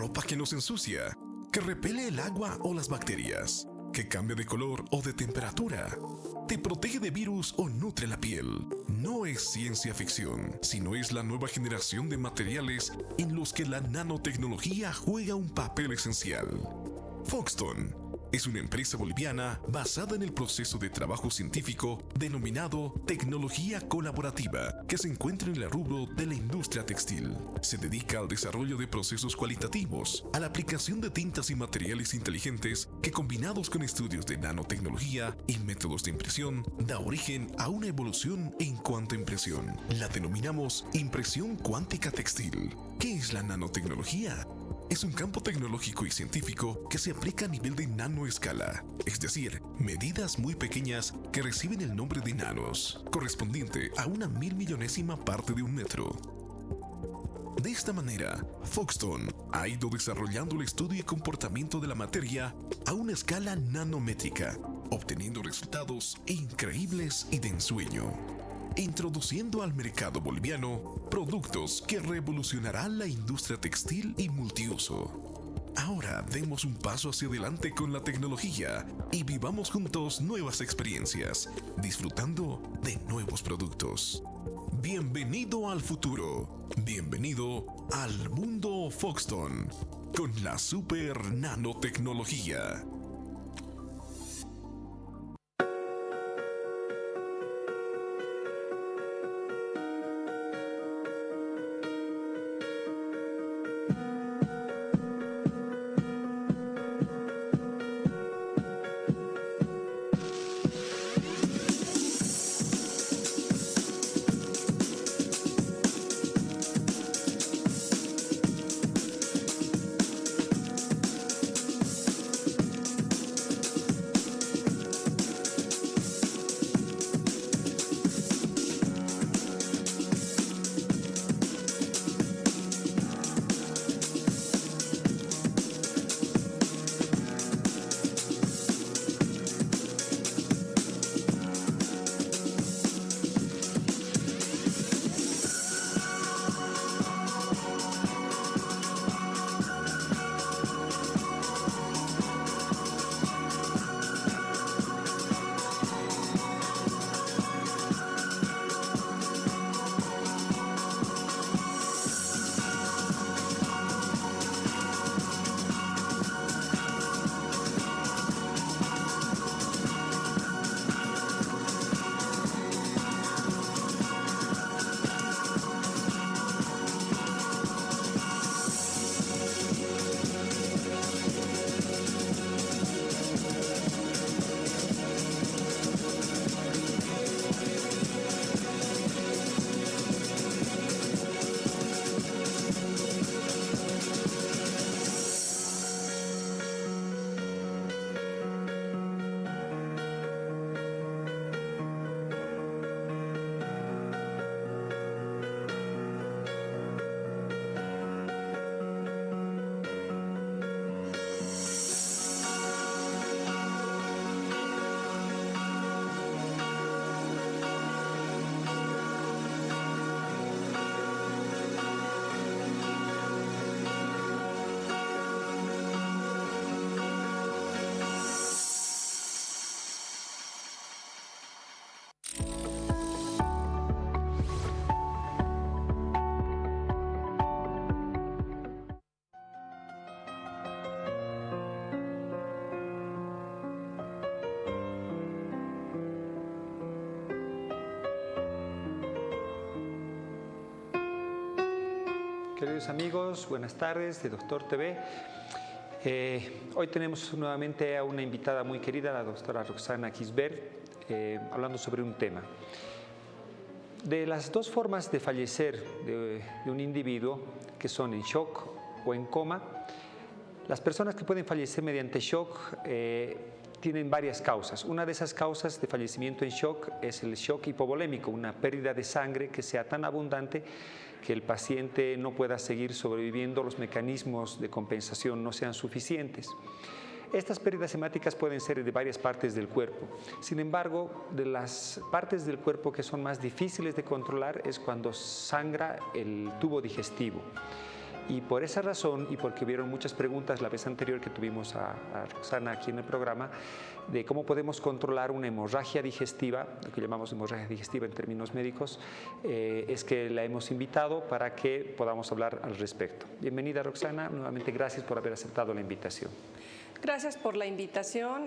ropa que nos ensucia, que repele el agua o las bacterias, que cambia de color o de temperatura, te protege de virus o nutre la piel. No es ciencia ficción, sino es la nueva generación de materiales en los que la nanotecnología juega un papel esencial. Foxton es una empresa boliviana basada en el proceso de trabajo científico denominado tecnología colaborativa, que se encuentra en el rubro de la industria textil. Se dedica al desarrollo de procesos cualitativos, a la aplicación de tintas y materiales inteligentes que, combinados con estudios de nanotecnología y métodos de impresión, da origen a una evolución en cuanto a impresión. La denominamos impresión cuántica textil. ¿Qué es la nanotecnología? Es un campo tecnológico y científico que se aplica a nivel de nanoescala, es decir, medidas muy pequeñas que reciben el nombre de nanos, correspondiente a una 1.000.000.000ª parte de un metro. De esta manera, Foxton ha ido desarrollando el estudio y comportamiento de la materia a una escala nanométrica, obteniendo resultados increíbles y de ensueño, introduciendo al mercado boliviano productos que revolucionarán la industria textil y multiuso. Ahora demos un paso hacia adelante con la tecnología y vivamos juntos nuevas experiencias, disfrutando de nuevos productos. Bienvenido al futuro. Bienvenido al mundo Foxton con la super nanotecnología. Queridos amigos, buenas tardes de Doctor TV. Hoy tenemos nuevamente a una invitada muy querida, la doctora Roxana Quisbert, hablando sobre un tema. De las dos formas de fallecer de un individuo, que son en shock o en coma, las personas que pueden fallecer mediante shock tienen varias causas. Una de esas causas de fallecimiento en shock es el shock hipovolémico, una pérdida de sangre que sea tan abundante que el paciente no pueda seguir sobreviviendo, los mecanismos de compensación no sean suficientes. Estas pérdidas hemáticas pueden ser de varias partes del cuerpo. Sin embargo, de las partes del cuerpo que son más difíciles de controlar es cuando sangra el tubo digestivo. Y por esa razón, y porque hubieron muchas preguntas la vez anterior que tuvimos a Roxana aquí en el programa, de cómo podemos controlar una hemorragia digestiva, lo que llamamos hemorragia digestiva en términos médicos, es que la hemos invitado para que podamos hablar al respecto. Bienvenida, Roxana, nuevamente gracias por haber aceptado la invitación. Gracias por la invitación.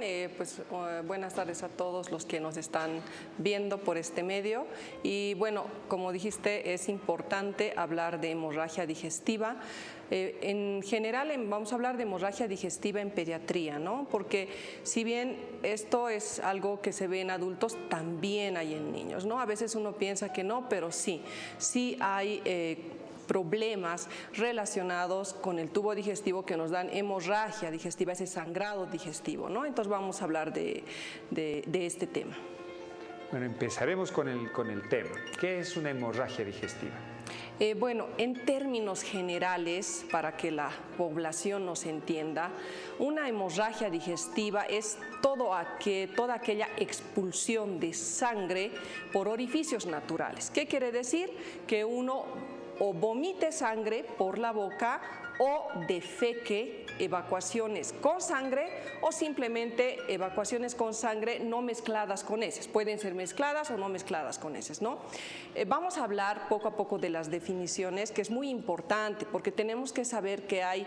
Buenas tardes a todos los que nos están viendo por este medio. Y bueno, como dijiste, es importante hablar de hemorragia digestiva. En general vamos a hablar de hemorragia digestiva en pediatría, ¿no? Porque si bien esto es algo que se ve en adultos, también hay en niños, ¿no? A veces uno piensa que no, pero sí hay problemas relacionados con el tubo digestivo que nos dan hemorragia digestiva, ese sangrado digestivo, ¿no? Entonces vamos a hablar de este tema. Bueno, empezaremos con el tema. ¿Qué es una hemorragia digestiva? Bueno, en términos generales, para que la población nos entienda, una hemorragia digestiva es toda aquella expulsión de sangre por orificios naturales. ¿Qué quiere decir? Que uno o vomite sangre por la boca o defeque evacuaciones con sangre o simplemente evacuaciones con sangre no mezcladas con heces. Pueden ser mezcladas o no mezcladas con heces, ¿no? Vamos a hablar poco a poco de las definiciones, que es muy importante porque tenemos que saber que hay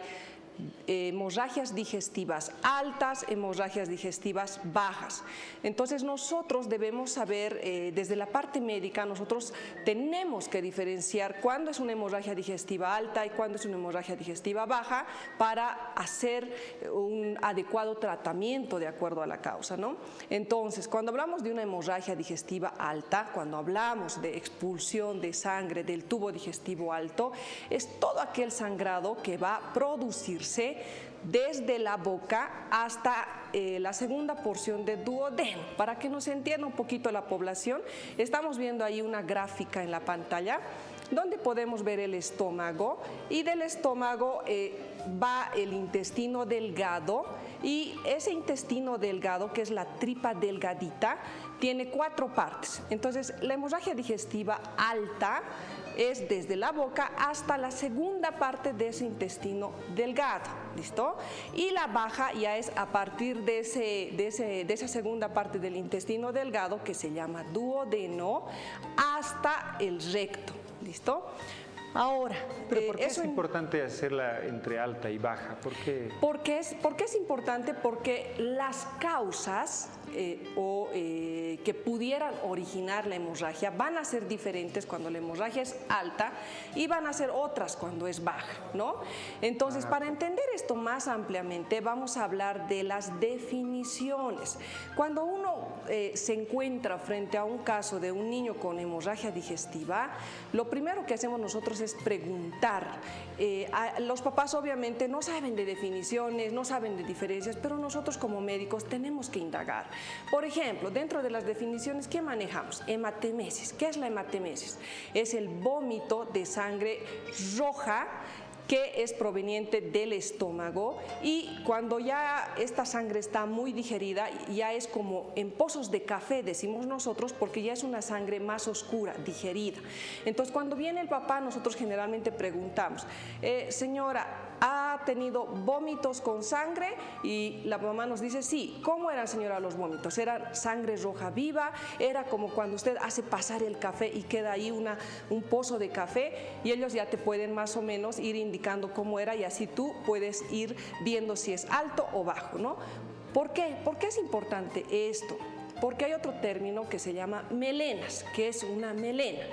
hemorragias digestivas altas, hemorragias digestivas bajas. Entonces nosotros debemos saber, desde la parte médica, nosotros tenemos que diferenciar cuándo es una hemorragia digestiva alta y cuándo es una hemorragia digestiva baja para hacer un adecuado tratamiento de acuerdo a la causa, ¿no? Entonces, cuando hablamos de una hemorragia digestiva alta, cuando hablamos de expulsión de sangre del tubo digestivo alto, es todo aquel sangrado que va a producirse desde la boca hasta la segunda porción del duodeno. Para que nos entienda un poquito la población, estamos viendo ahí una gráfica en la pantalla donde podemos ver el estómago y del estómago va el intestino delgado y ese intestino delgado, que es la tripa delgadita, tiene 4 partes. Entonces, la hemorragia digestiva alta es desde la boca hasta la segunda parte de ese intestino delgado, ¿listo? Y la baja ya es a partir de esa segunda parte del intestino delgado, que se llama duodeno, hasta el recto, ¿listo? Ahora, ¿pero por qué es importante hacerla entre alta y baja? ¿Por qué? ¿Por qué es importante? Porque las causas que pudieran originar la hemorragia van a ser diferentes cuando la hemorragia es alta y van a ser otras cuando es baja, ¿no? Entonces, para entender esto más ampliamente, vamos a hablar de las definiciones. Cuando uno se encuentra frente a un caso de un niño con hemorragia digestiva, lo primero que hacemos nosotros es preguntar. Los papás obviamente no saben de definiciones, no saben de diferencias, pero nosotros como médicos tenemos que indagar. Por ejemplo, dentro de las definiciones, ¿qué manejamos? Hematemesis. ¿Qué es la hematemesis? Es el vómito de sangre roja que es proveniente del estómago, y cuando ya esta sangre está muy digerida, ya es como en pozos de café, decimos nosotros, porque ya es una sangre más oscura, digerida. Entonces, cuando viene el papá, nosotros generalmente preguntamos, señora, ¿ha tenido vómitos con sangre? Y la mamá nos dice, sí. ¿Cómo eran, señora, los vómitos? ¿Era sangre roja viva? ¿Era como cuando usted hace pasar el café y queda ahí un pozo de café? Y ellos ya te pueden más o menos ir indicando cómo era, y así tú puedes ir viendo si es alto o bajo, ¿no? ¿Por qué? ¿Por qué es importante esto? Porque hay otro término que se llama melenas. ¿Qué es una melena?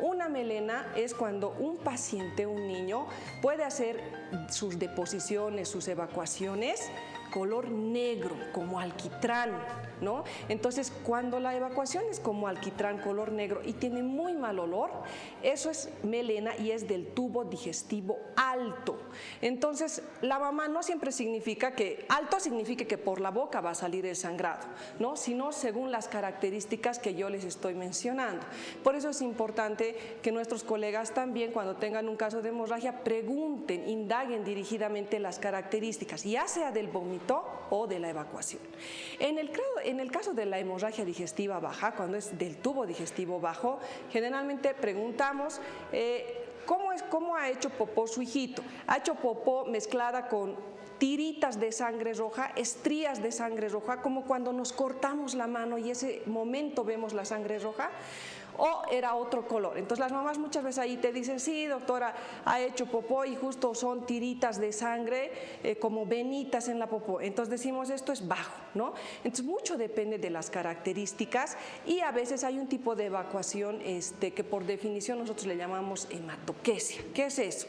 Una melena es cuando un paciente, un niño, puede hacer sus deposiciones, sus evacuaciones color negro, como alquitrán, ¿no? Entonces, cuando la evacuación es como alquitrán, color negro, y tiene muy mal olor, eso es melena y es del tubo digestivo alto. Entonces, la mamá no siempre significa que alto signifique que por la boca va a salir el sangrado, ¿no? Sino según las características que yo les estoy mencionando. Por eso es importante que nuestros colegas también, cuando tengan un caso de hemorragia, pregunten, indaguen dirigidamente las características, ya sea del vómito o de la evacuación. En el caso de la hemorragia digestiva baja, cuando es del tubo digestivo bajo, generalmente preguntamos ¿Cómo ha hecho popó su hijito? Ha hecho popó mezclada con tiritas de sangre roja, estrías de sangre roja, como cuando nos cortamos la mano y ese momento vemos la sangre roja, o era otro color. Entonces las mamás muchas veces ahí te dicen, sí, doctora, ha hecho popó y justo son tiritas de sangre como venitas en la popó. Entonces decimos, esto es bajo, ¿no? Entonces mucho depende de las características y a veces hay un tipo de evacuación que por definición nosotros le llamamos hematoquesia. ¿Qué es eso?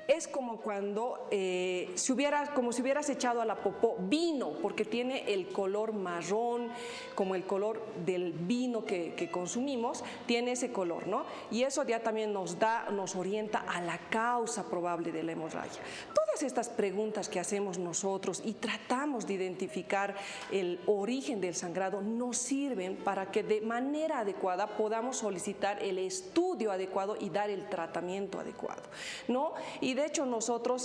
Es como cuando si hubieras echado a la popó vino, porque tiene el color marrón, como el color del vino que consumimos, tiene ese color, ¿no? Y eso ya también nos orienta a la causa probable de la hemorragia. Todas estas preguntas que hacemos nosotros y tratamos de identificar el origen del sangrado nos sirven para que de manera adecuada podamos solicitar el estudio adecuado y dar el tratamiento adecuado, ¿no? Y de hecho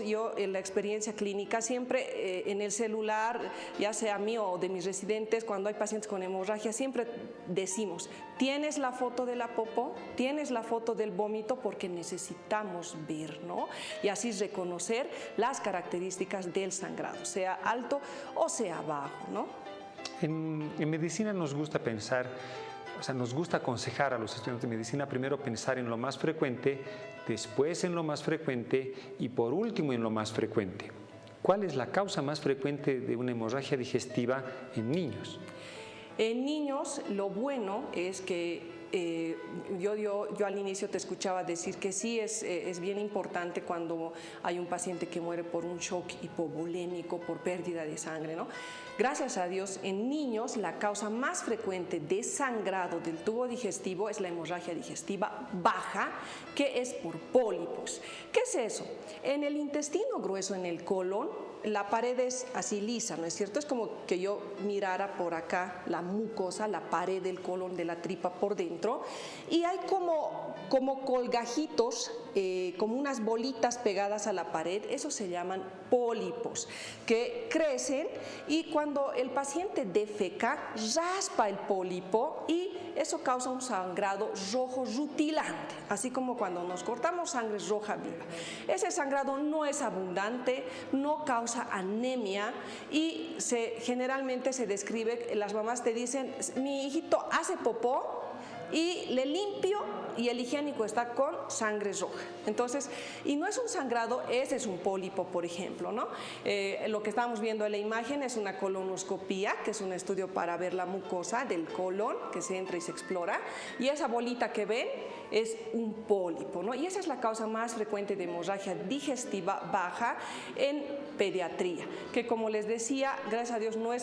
yo en la experiencia clínica siempre en el celular, ya sea mío o de mis residentes, cuando hay pacientes con hemorragia, siempre decimos, ¿tienes la foto de la popó? ¿Tienes la foto del vómito? Porque necesitamos ver, ¿no? Y así reconocer las características del sangrado, sea alto o sea bajo, ¿no? En medicina nos gusta pensar, o sea, nos gusta aconsejar a los estudiantes de medicina primero pensar en lo más frecuente, después en lo más frecuente y por último en lo más frecuente. ¿Cuál es la causa más frecuente de una hemorragia digestiva en niños? En niños lo bueno es que yo al inicio te escuchaba decir que sí es bien importante cuando hay un paciente que muere por un shock hipovolémico, por pérdida de sangre, ¿no? Gracias a Dios, en niños la causa más frecuente de sangrado del tubo digestivo es la hemorragia digestiva baja, que es por pólipos. ¿Qué es eso? En el intestino grueso, en el colon, la pared es así lisa, ¿no es cierto? Es como que yo mirara por acá la mucosa, la pared del colon, de la tripa por dentro, y hay como colgajitos, como unas bolitas pegadas a la pared, esos se llaman pólipos, que crecen y cuando el paciente defeca, raspa el pólipo y eso causa un sangrado rojo rutilante, así como cuando nos cortamos sangre roja viva. Ese sangrado no es abundante, no causa anemia y generalmente se describe, las mamás te dicen, mi hijito hace popó y le limpio y el higiénico está con sangre roja. Entonces, y no es un sangrado, ese es un pólipo, por ejemplo, ¿no? Lo que estamos viendo en la imagen es una colonoscopía, que es un estudio para ver la mucosa del colon, que se entra y se explora, y esa bolita que ven es un pólipo, ¿no? Y esa es la causa más frecuente de hemorragia digestiva baja en pediatría, que como les decía, gracias a Dios no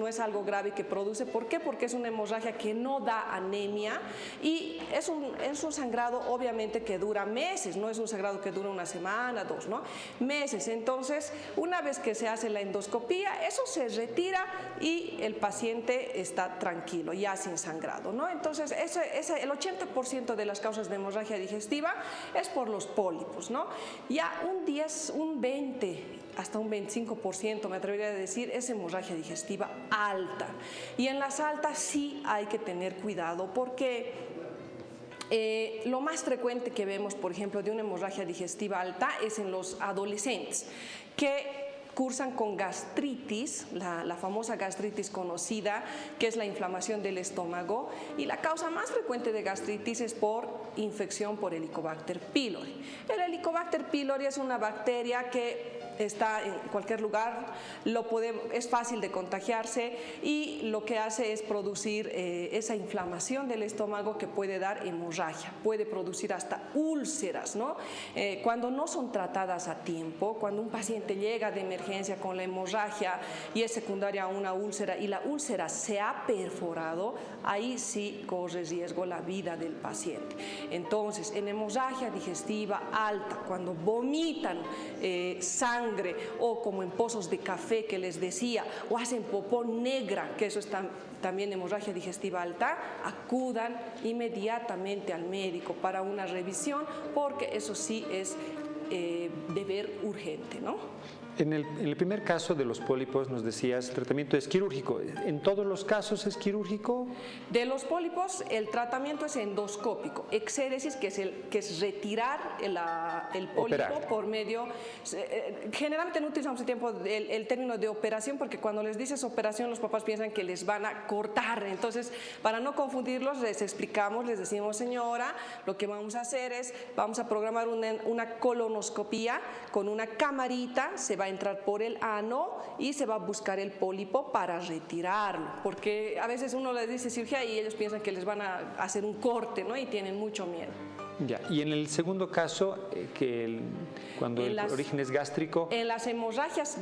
es algo grave que produce. ¿Por qué? Porque es una hemorragia que no da anemia y es un sangrado obviamente que dura meses, no es un sangrado que dura una semana, dos, ¿no? Meses. Entonces, una vez que se hace la endoscopía, eso se retira y el paciente está tranquilo, ya sin sangrado, ¿no? Entonces, el 80% de las causas de hemorragia digestiva es por los pólipos, ¿no? Ya un 10, un 20, hasta un 25%, me atrevería a decir, es hemorragia digestiva alta. Y en las altas sí hay que tener cuidado porque lo más frecuente que vemos, por ejemplo, de una hemorragia digestiva alta es en los adolescentes que cursan con gastritis, la famosa gastritis conocida, que es la inflamación del estómago, y la causa más frecuente de gastritis es por infección por Helicobacter pylori. El Helicobacter pylori es una bacteria que está en cualquier lugar, es fácil de contagiarse y lo que hace es producir esa inflamación del estómago que puede dar hemorragia, puede producir hasta úlceras, ¿no? Cuando no son tratadas a tiempo, cuando un paciente llega de emergencia con la hemorragia y es secundaria a una úlcera y la úlcera se ha perforado, ahí sí corre riesgo la vida del paciente. Entonces, en hemorragia digestiva alta, cuando vomitan sangre o como en pozos de café que les decía, o hacen popó negra, que eso es también hemorragia digestiva alta, acudan inmediatamente al médico para una revisión porque eso sí es deber urgente, ¿no? En el primer caso de los pólipos nos decías, el tratamiento es quirúrgico. ¿En todos los casos es quirúrgico? De los pólipos el tratamiento es endoscópico, exéresis, que es retirar el pólipo. Operar. Por medio, generalmente no utilizamos el término de operación, porque cuando les dices operación los papás piensan que les van a cortar. Entonces, para no confundirlos, les explicamos, les decimos, señora, lo que vamos a hacer es, vamos a programar una colonoscopía con una camarita, se va a entrar por el ano y se va a buscar el pólipo para retirarlo, porque a veces uno les dice cirugía y ellos piensan que les van a hacer un corte, ¿no? Y tienen mucho miedo. Ya. Y en el segundo caso, cuando el origen es gástrico. En las hemorragias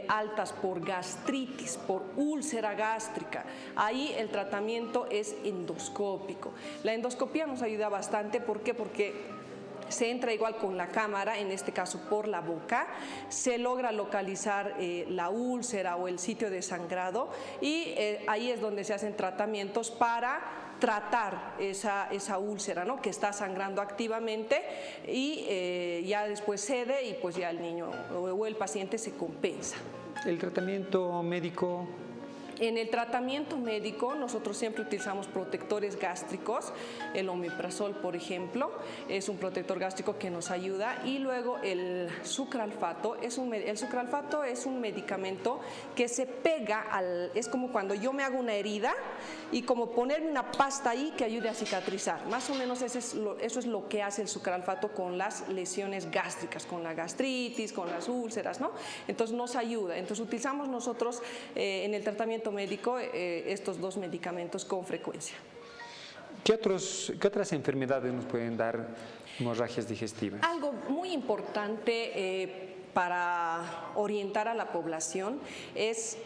altas por gastritis, por úlcera gástrica, ahí el tratamiento es endoscópico. La endoscopía nos ayuda bastante, ¿por qué? Porque se entra igual con la cámara, en este caso por la boca, se logra localizar la úlcera o el sitio de sangrado y ahí es donde se hacen tratamientos para tratar esa úlcera, ¿no? Que está sangrando activamente y ya después cede y pues ya el niño o el paciente se compensa. ¿El tratamiento médico? En el tratamiento médico nosotros siempre utilizamos protectores gástricos, el omeprazol por ejemplo, es un protector gástrico que nos ayuda, y luego el sucralfato, el sucralfato es un medicamento que se pega es como cuando yo me hago una herida y como ponerme una pasta ahí que ayude a cicatrizar, más o menos eso es lo que hace el sucralfato con las lesiones gástricas, con la gastritis, con las úlceras, ¿no? Entonces nos ayuda, entonces utilizamos nosotros en el tratamiento médico estos dos medicamentos con frecuencia. ¿Qué otras enfermedades nos pueden dar hemorragias digestivas? Algo muy importante para orientar a la población es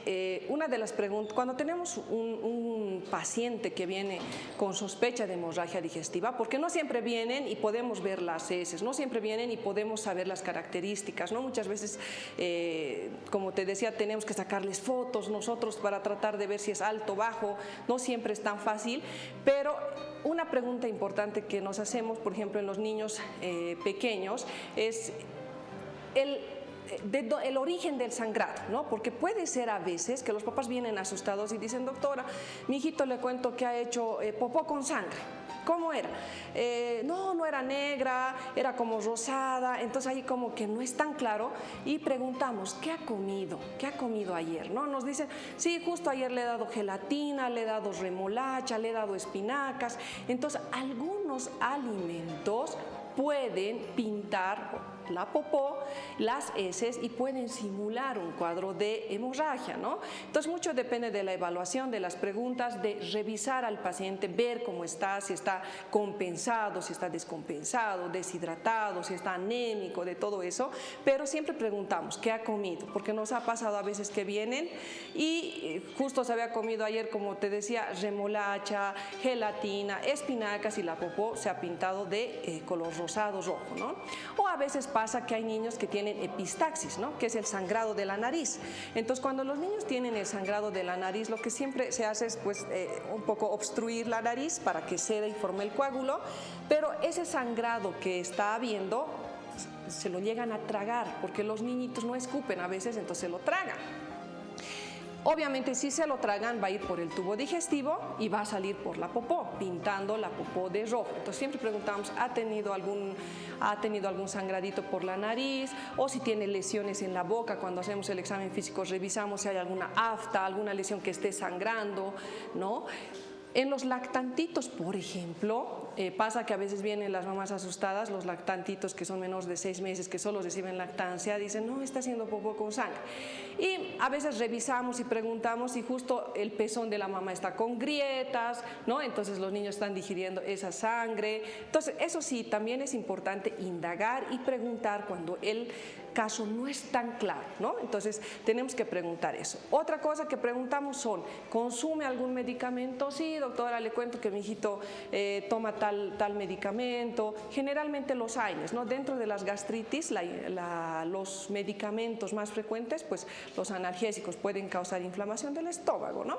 una de las preguntas, cuando tenemos un paciente que viene con sospecha de hemorragia digestiva, porque no siempre vienen y podemos ver las heces, no siempre vienen y podemos saber las características, ¿no? Muchas veces, como te decía, tenemos que sacarles fotos nosotros para tratar de ver si es alto o bajo, no siempre es tan fácil, pero una pregunta importante que nos hacemos, por ejemplo, en los niños pequeños, es el origen del sangrado, ¿no? Porque puede ser a veces que los papás vienen asustados y dicen, doctora, mi hijito le cuento que ha hecho popó con sangre. ¿Cómo era? No era negra, era como rosada, entonces ahí como que no es tan claro y preguntamos, ¿qué ha comido? ¿Qué ha comido ayer? ¿No? Nos dicen, sí, justo ayer le he dado gelatina, le he dado remolacha, le he dado espinacas. Entonces algunos alimentos pueden pintar la popó, las heces y pueden simular un cuadro de hemorragia, ¿no? Entonces mucho depende de la evaluación, de las preguntas, de revisar al paciente, ver cómo está, si está compensado, si está descompensado, deshidratado, si está anémico, de todo eso, pero siempre preguntamos, ¿qué ha comido? Porque nos ha pasado a veces que vienen y justo se había comido ayer, como te decía, remolacha, gelatina, espinacas y la popó se ha pintado de color rosado, rojo, ¿no? O a veces pasa que hay niños que tienen epistaxis, ¿no? Que es el sangrado de la nariz. Entonces, cuando los niños tienen el sangrado de la nariz, lo que siempre se hace es pues, un poco obstruir la nariz para que ceda y forme el coágulo, pero ese sangrado que está habiendo se lo llegan a tragar, porque los niñitos no escupen a veces, entonces se lo tragan. Obviamente si se lo tragan va a ir por el tubo digestivo y va a salir por la popó, pintando la popó de rojo. Entonces siempre preguntamos, ¿ha tenido algún sangradito por la nariz? O si tiene lesiones en la boca, cuando hacemos el examen físico revisamos si hay alguna afta, alguna lesión que esté sangrando, ¿no? En los lactantitos, por ejemplo, pasa que a veces vienen las mamás asustadas, los lactantitos que son menores de 6 meses, que solo reciben lactancia, dicen, no, está haciendo popó con sangre. Y a veces revisamos y preguntamos si justo el pezón de la mamá está con grietas, ¿no? Entonces los niños están digiriendo esa sangre. Entonces, eso sí, también es importante indagar y preguntar cuando el caso no es tan claro, ¿no? Entonces, tenemos que preguntar eso. Otra cosa que preguntamos son, ¿consume algún medicamento? Sí, doctora, le cuento que mi hijito toma tal medicamento. Generalmente los AINES, ¿no? Dentro de las gastritis, los medicamentos más frecuentes, pues los analgésicos pueden causar inflamación del estómago, ¿no?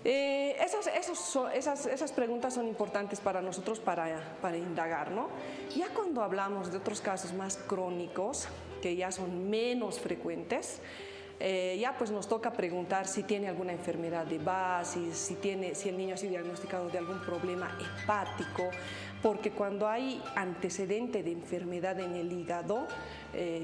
Esas preguntas son importantes para nosotros para indagar, ¿no? Ya cuando hablamos de otros casos más crónicos, que ya son menos frecuentes, ya pues nos toca preguntar si tiene alguna enfermedad de base, si el niño ha sido diagnosticado de algún problema hepático, porque cuando hay antecedente de enfermedad en el hígado,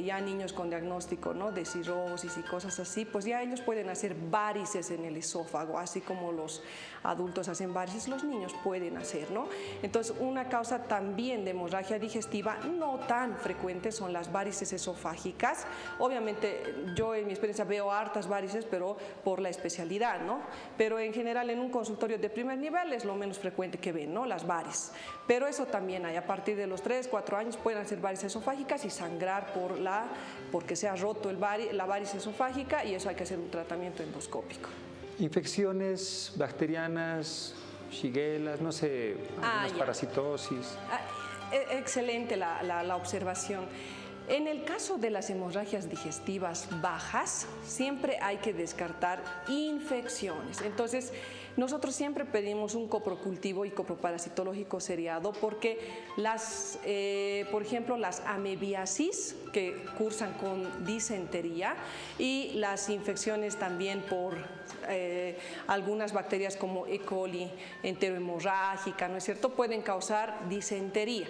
ya niños con diagnóstico, ¿no?, de cirrosis y cosas así, pues ya ellos pueden hacer varices en el esófago, así como los adultos hacen varices, los niños pueden hacer, ¿no? Entonces, una causa también de hemorragia digestiva no tan frecuente son las varices esofágicas. Obviamente, yo en mi experiencia veo hartas varices, pero por la especialidad, ¿no? Pero en general en un consultorio de primer nivel es lo menos frecuente que ven, ¿no?, las varices. Pero eso también hay, a partir de los 3, 4 años pueden hacer varices esofágicas y sangrar porque se ha roto la varice esofágica, y eso hay que hacer un tratamiento endoscópico. Infecciones bacterianas, shigella, no sé, algunas parasitosis. Excelente la observación. En el caso de las hemorragias digestivas bajas, siempre hay que descartar infecciones. Entonces, nosotros siempre pedimos un coprocultivo y coproparasitológico seriado porque por ejemplo, las amebiasis que cursan con disentería y las infecciones también por algunas bacterias como E. coli enterohemorrágica, ¿no es cierto?, pueden causar disentería.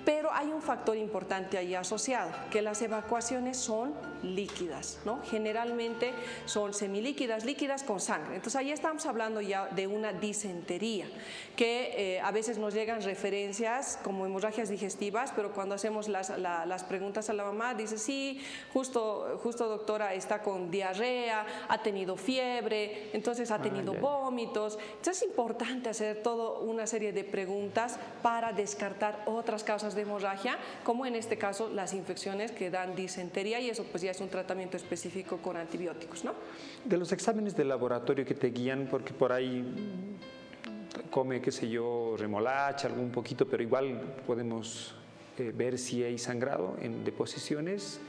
Pero hay un factor importante ahí asociado, que las evacuaciones son líquidas, ¿no? Generalmente son semilíquidas, líquidas con sangre. Entonces ahí estamos hablando ya de una disentería, que a veces nos llegan referencias como hemorragias digestivas, pero cuando hacemos las preguntas a la mamá, dice, sí, justo doctora, está con diarrea, ha tenido fiebre, entonces ha tenido vómitos. Entonces es importante hacer toda una serie de preguntas para descartar otras causas de hemorragia, como en este caso las infecciones que dan disentería, y eso pues ya es un tratamiento específico con antibióticos, ¿no? De los exámenes de laboratorio que te guían, porque por ahí come, qué sé yo, remolacha, algún poquito, pero igual podemos ver si hay sangrado en deposiciones.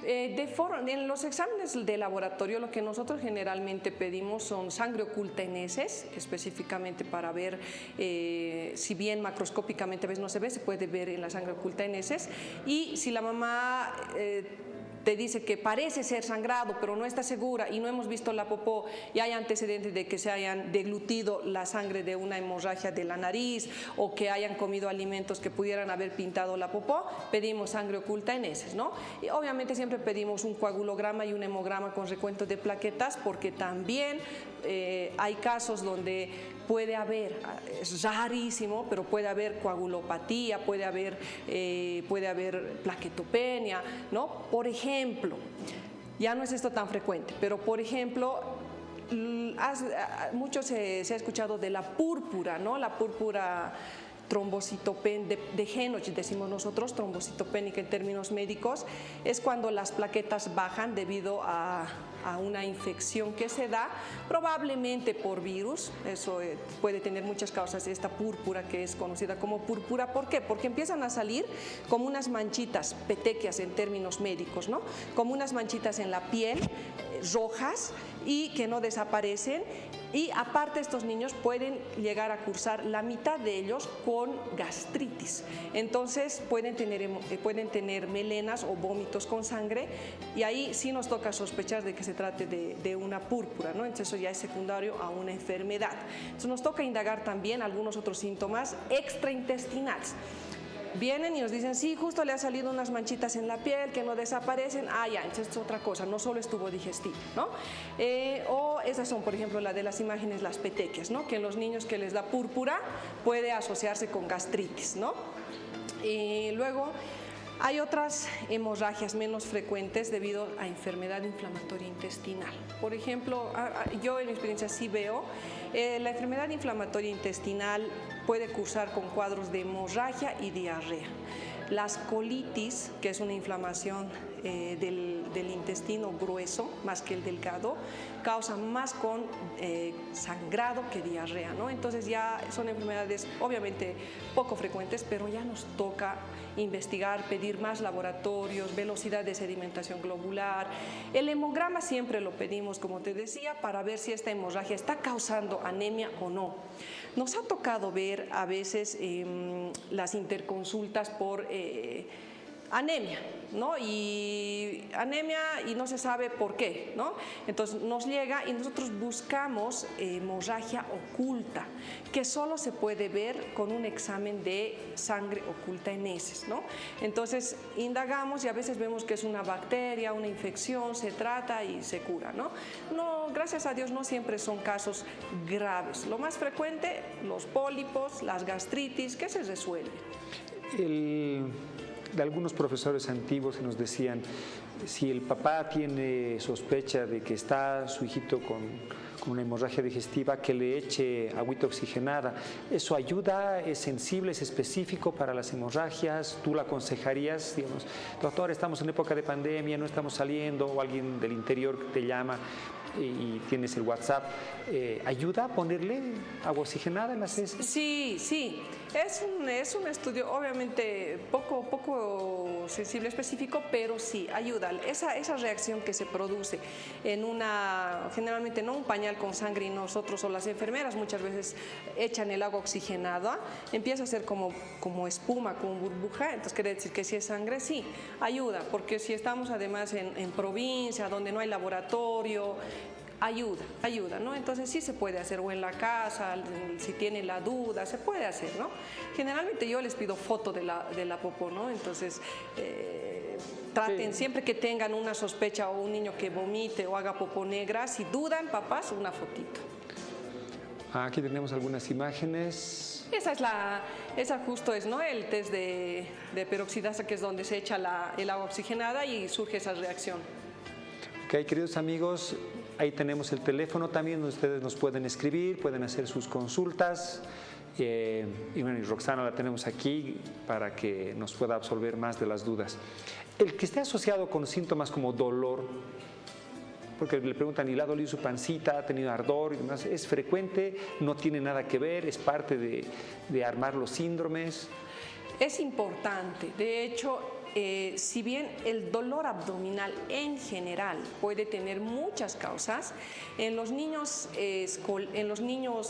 En los exámenes de laboratorio lo que nosotros generalmente pedimos son sangre oculta en heces, específicamente para ver, si bien macroscópicamente a veces no se ve, se puede ver en la sangre oculta en heces, y si la mamá te dice que parece ser sangrado, pero no está segura y no hemos visto la popó y hay antecedentes de que se hayan deglutido la sangre de una hemorragia de la nariz o que hayan comido alimentos que pudieran haber pintado la popó, pedimos sangre oculta en heces, ¿no? Y obviamente siempre pedimos un coagulograma y un hemograma con recuento de plaquetas, porque también hay casos donde puede haber, es rarísimo, pero puede haber coagulopatía, puede haber plaquetopenia, ¿no? Por ejemplo, ya no es esto tan frecuente, pero por ejemplo, mucho se ha escuchado de la púrpura, ¿no? La púrpura trombocitopénica, de Henoch decimos nosotros, trombocitopénica en términos médicos, es cuando las plaquetas bajan debido a una infección que se da probablemente por virus. Eso puede tener muchas causas, esta púrpura que es conocida como púrpura. ¿Por qué? Porque empiezan a salir como unas manchitas, petequias en términos médicos, ¿no? Como unas manchitas en la piel, rojas, y que no desaparecen. Y aparte, estos niños pueden llegar a cursar, la mitad de ellos, con gastritis. Entonces pueden tener melenas o vómitos con sangre, y ahí sí nos toca sospechar de que se trate de una púrpura, ¿no? Entonces eso ya es secundario a una enfermedad. Entonces nos toca indagar también algunos otros síntomas extraintestinales. Vienen y nos dicen, sí, justo le ha salido unas manchitas en la piel que no desaparecen. Ya, entonces es otra cosa, no solo es tubo digestivo, ¿no? O esas son, por ejemplo, la de las imágenes, las petequias, ¿no? Que en los niños que les da púrpura puede asociarse con gastritis, ¿no? Y luego hay otras hemorragias menos frecuentes debido a enfermedad inflamatoria intestinal. Por ejemplo, yo en mi experiencia sí veo, la enfermedad inflamatoria intestinal puede cursar con cuadros de hemorragia y diarrea. Las colitis, que es una inflamación del intestino grueso más que el delgado, causan más con sangrado que diarrea, ¿no? Entonces ya son enfermedades obviamente poco frecuentes, pero ya nos toca investigar, pedir más laboratorios, velocidad de sedimentación globular. El hemograma siempre lo pedimos, como te decía, para ver si esta hemorragia está causando anemia o no. Nos ha tocado ver a veces las interconsultas por anemia, ¿no? Y anemia y no se sabe por qué, ¿no? Entonces nos llega y nosotros buscamos hemorragia oculta, que solo se puede ver con un examen de sangre oculta en heces, ¿no? Entonces indagamos y a veces vemos que es una bacteria, una infección, se trata y se cura, ¿no? No, gracias a Dios no siempre son casos graves. Lo más frecuente, los pólipos, las gastritis, que se resuelven. De algunos profesores antiguos que nos decían, si el papá tiene sospecha de que está su hijito con una hemorragia digestiva, que le eche agüita oxigenada. ¿Eso ayuda? ¿Es sensible? ¿Es específico para las hemorragias? ¿Tú la aconsejarías? Digamos, doctor, estamos en época de pandemia, no estamos saliendo, o alguien del interior te llama y tienes el WhatsApp, ¿ayuda a ponerle agua oxigenada en las heces? Sí, sí. Es un estudio obviamente poco sensible, específico, pero sí, ayuda. Esa reacción que se produce en generalmente no un pañal con sangre y nosotros o las enfermeras muchas veces echan el agua oxigenada, empieza a ser como espuma, como burbuja, entonces quiere decir que si es sangre, sí, ayuda, porque si estamos además en provincia, donde no hay laboratorio, ayuda, ¿no? Entonces sí se puede hacer, o en la casa, si tienen la duda, se puede hacer, ¿no? Generalmente yo les pido foto de la popó, ¿no? Entonces traten, siempre que tengan una sospecha o un niño que vomite o haga popó negra, si dudan, papás, una fotito. Aquí tenemos algunas imágenes. Esa justo es, ¿no? El test de peroxidasa, que es donde se echa el agua oxigenada y surge esa reacción. Ok, queridos amigos, ahí tenemos el teléfono también, donde ustedes nos pueden escribir, pueden hacer sus consultas. Y bueno, y Roxana la tenemos aquí para que nos pueda absolver más de las dudas. El que esté asociado con síntomas como dolor, porque le preguntan, ¿y le ha dolido su pancita? ¿Ha tenido ardor? Y demás, ¿es frecuente? ¿No tiene nada que ver? ¿Es parte de armar los síndromes? Es importante. De hecho, si bien el dolor abdominal en general puede tener muchas causas, en los niños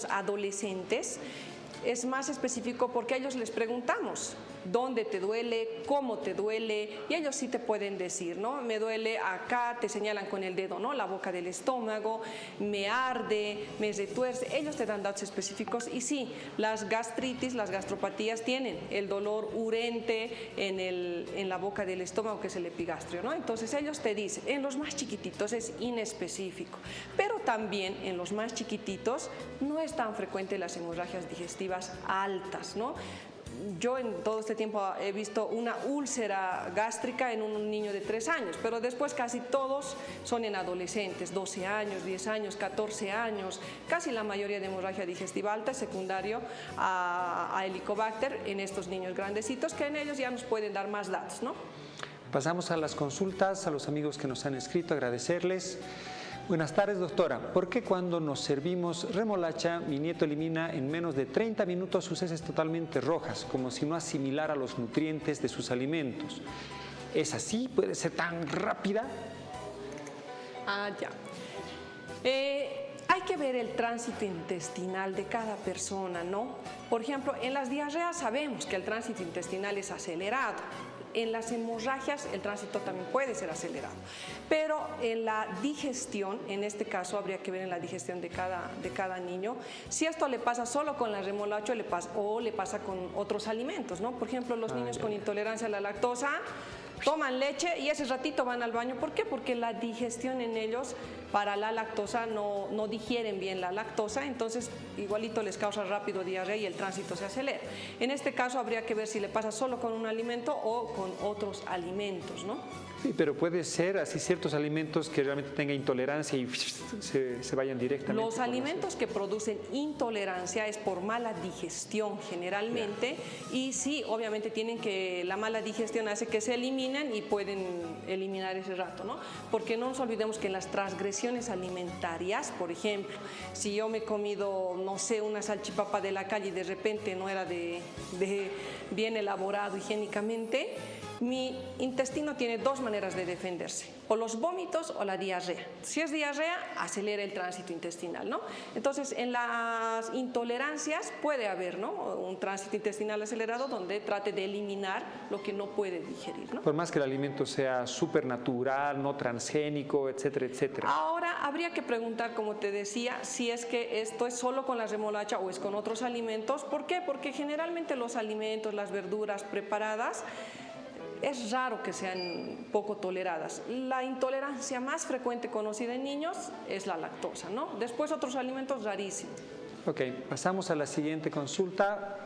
adolescentes es más específico porque a ellos les preguntamos dónde te duele, cómo te duele, y ellos sí te pueden decir, ¿no? Me duele acá, te señalan con el dedo, ¿no? La boca del estómago, me arde, me retuerce, ellos te dan datos específicos. Y sí, las gastritis, las gastropatías tienen el dolor urente en la boca del estómago, que es el epigastrio, ¿no? Entonces ellos te dicen, en los más chiquititos es inespecífico, pero también en los más chiquititos no es tan frecuente las hemorragias digestivas altas, ¿no? Yo en todo este tiempo he visto una úlcera gástrica en un niño de 3 años, pero después casi todos son en adolescentes, 12 años, 10 años, 14 años. Casi la mayoría de hemorragia digestiva alta es secundario a Helicobacter en estos niños grandecitos, que en ellos ya nos pueden dar más datos, ¿no? Pasamos a las consultas, a los amigos que nos han escrito, agradecerles. Buenas tardes, doctora. ¿Por qué cuando nos servimos remolacha, mi nieto elimina en menos de 30 minutos sus heces totalmente rojas, como si no asimilara los nutrientes de sus alimentos? ¿Es así? ¿Puede ser tan rápida? Ya. Hay que ver el tránsito intestinal de cada persona, ¿no? Por ejemplo, en las diarreas sabemos que el tránsito intestinal es acelerado. En las hemorragias el tránsito también puede ser acelerado, pero en la digestión, en este caso habría que ver en la digestión de cada niño, si esto le pasa solo con la remolacha o le pasa con otros alimentos, ¿no? Por ejemplo, los niños con intolerancia a la lactosa toman leche y ese ratito van al baño. ¿Por qué? Porque la digestión en ellos para la lactosa, no digieren bien la lactosa, entonces igualito les causa rápido diarrea y el tránsito se acelera. En este caso habría que ver si le pasa solo con un alimento o con otros alimentos, ¿no? Sí, pero puede ser así ciertos alimentos que realmente tengan intolerancia y se vayan directamente. Los alimentos que producen intolerancia es por mala digestión generalmente, y sí, obviamente la mala digestión hace que se eliminen y pueden eliminar ese rato, ¿no? Porque no nos olvidemos que en las transgresiones alimentarias, por ejemplo, si yo me he comido, no sé, una salchipapa de la calle y de repente no era de bien elaborado higiénicamente, mi intestino tiene dos maneras de defenderse, o los vómitos o la diarrea. Si es diarrea, acelera el tránsito intestinal, ¿no? Entonces, en las intolerancias puede haber, ¿no?, un tránsito intestinal acelerado donde trate de eliminar lo que no puede digerir, ¿no? Por más que el alimento sea súper natural, no transgénico, etcétera, etcétera. Ahora, habría que preguntar, como te decía, si es que esto es solo con la remolacha o es con otros alimentos. ¿Por qué? Porque generalmente los alimentos, las verduras preparadas, es raro que sean poco toleradas. La intolerancia más frecuente conocida en niños es la lactosa, ¿no? Después otros alimentos rarísimos. Ok, pasamos a la siguiente consulta.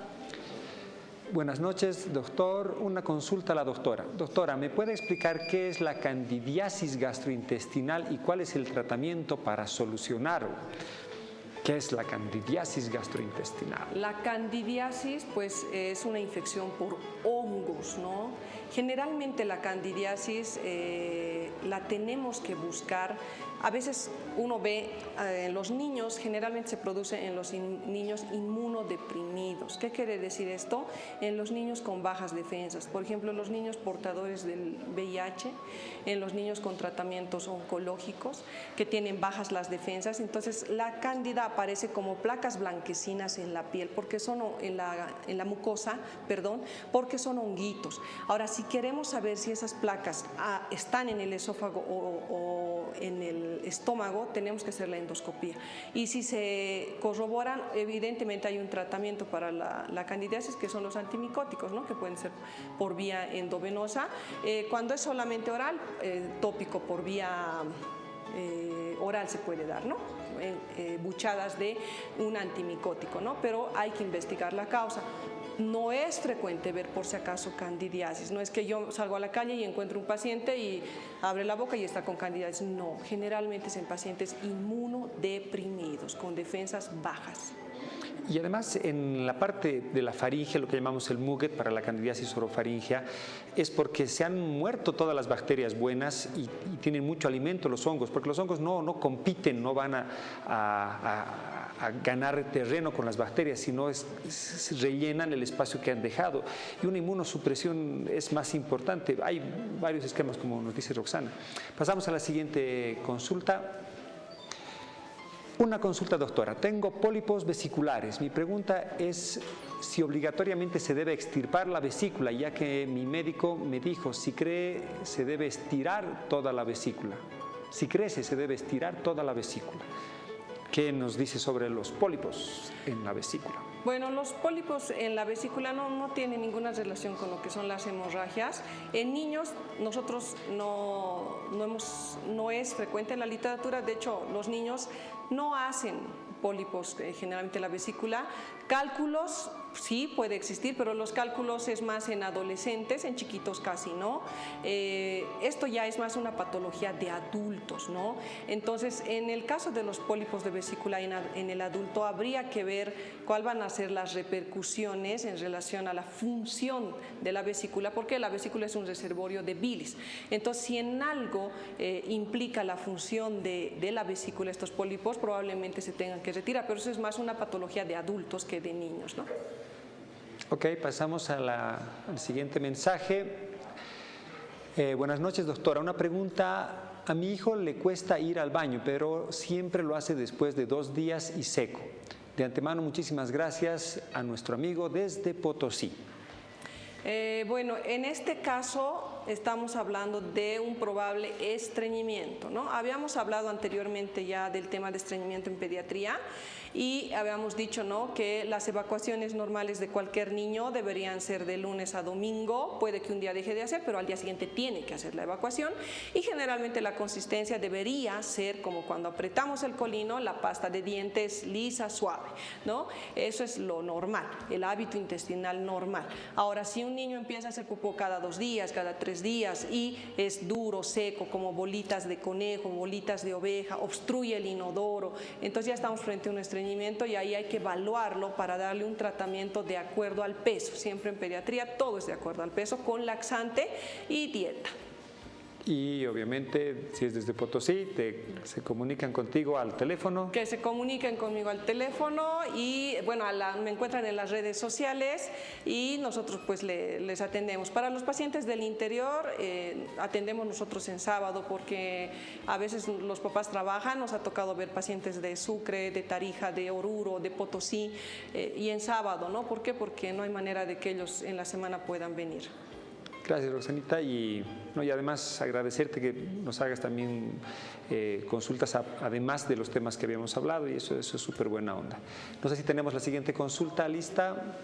Buenas noches, doctor. Una consulta a la doctora. Doctora, ¿me puede explicar qué es la candidiasis gastrointestinal y cuál es el tratamiento para solucionarlo? ¿Qué es la candidiasis gastrointestinal? La candidiasis, pues, es una infección por hongos, ¿no? Generalmente la candidiasis la tenemos que buscar. A veces uno ve en los niños, generalmente se produce en los niños inmunodeprimidos. ¿Qué quiere decir esto? En los niños con bajas defensas. Por ejemplo, los niños portadores del VIH, en los niños con tratamientos oncológicos que tienen bajas las defensas. Entonces, la cándida aparece como placas blanquecinas en la piel, porque son en la mucosa, porque son honguitos. Ahora, si queremos saber si esas placas están en el esófago o en el estómago, tenemos que hacer la endoscopía. Y si se corroboran, evidentemente hay un tratamiento para la candidiasis, que son los antimicóticos, ¿no?, que pueden ser por vía endovenosa. Cuando es solamente oral, tópico por vía oral se puede dar, ¿no?, buchadas de un antimicótico, ¿no? Pero hay que investigar la causa. No es frecuente ver por si acaso candidiasis. No es que yo salgo a la calle y encuentro un paciente y abre la boca y está con candidiasis. No, generalmente es en pacientes inmunodeprimidos, con defensas bajas. Y además, en la parte de la faringe, lo que llamamos el muget para la candidiasis orofaringea, es porque se han muerto todas las bacterias buenas y tienen mucho alimento los hongos, porque los hongos no compiten, no van a ganar terreno con las bacterias, sino rellenan el espacio que han dejado. Y una inmunosupresión es más importante. Hay varios esquemas, como nos dice Roxana. Pasamos a la siguiente consulta. Una consulta, doctora. Tengo pólipos vesiculares. Mi pregunta es si obligatoriamente se debe extirpar la vesícula, ya que mi médico me dijo, si cree, se debe estirar toda la vesícula. Si crece, se debe estirar toda la vesícula. ¿Qué nos dice sobre los pólipos en la vesícula? Bueno, los pólipos en la vesícula no tienen ninguna relación con lo que son las hemorragias. En niños, nosotros no es frecuente en la literatura. De hecho, los niños no hacen pólipos generalmente en la vesícula. Cálculos sí puede existir, pero los cálculos es más en adolescentes, en chiquitos casi no. Esto ya es más una patología de adultos, ¿no? Entonces, en el caso de los pólipos de vesícula en el adulto, habría que ver cuál van a ser las repercusiones en relación a la función de la vesícula, porque la vesícula es un reservorio de bilis. Entonces, si en algo implica la función de la vesícula, estos pólipos, probablemente se tengan que retirar, pero eso es más una patología de adultos que de niños, ¿no? Ok, pasamos al siguiente mensaje. Buenas noches, doctora. Una pregunta. A mi hijo le cuesta ir al baño, pero siempre lo hace después de 2 días y seco. De antemano, muchísimas gracias a nuestro amigo desde Potosí. Bueno, en este caso estamos hablando de un probable estreñimiento, ¿no? Habíamos hablado anteriormente ya del tema de estreñimiento en pediatría. y habíamos dicho, ¿no?, que las evacuaciones normales de cualquier niño deberían ser de lunes a domingo. Puede que un día deje de hacer, pero al día siguiente tiene que hacer la evacuación, y generalmente la consistencia debería ser como cuando apretamos el colino, la pasta de dientes lisa, suave, ¿no? Eso es lo normal, el hábito intestinal normal. Ahora, si un niño empieza a hacer popó cada 2 días, cada 3 días y es duro, seco, como bolitas de conejo, bolitas de oveja, obstruye el inodoro, entonces ya estamos frente a un estreñimiento, y ahí hay que evaluarlo para darle un tratamiento de acuerdo al peso. Siempre en pediatría todo es de acuerdo al peso, con laxante y dieta. Y obviamente, si es desde Potosí, se comunican contigo al teléfono. Que se comuniquen conmigo al teléfono, y bueno, me encuentran en las redes sociales y nosotros pues les atendemos. Para los pacientes del interior, atendemos nosotros en sábado, porque a veces los papás trabajan. Nos ha tocado ver pacientes de Sucre, de Tarija, de Oruro, de Potosí, y en sábado, ¿no? ¿Por qué? Porque no hay manera de que ellos en la semana puedan venir. Gracias, Roxanita, y además agradecerte que nos hagas también consultas además de los temas que habíamos hablado, y eso es súper buena onda. No sé si tenemos la siguiente consulta lista.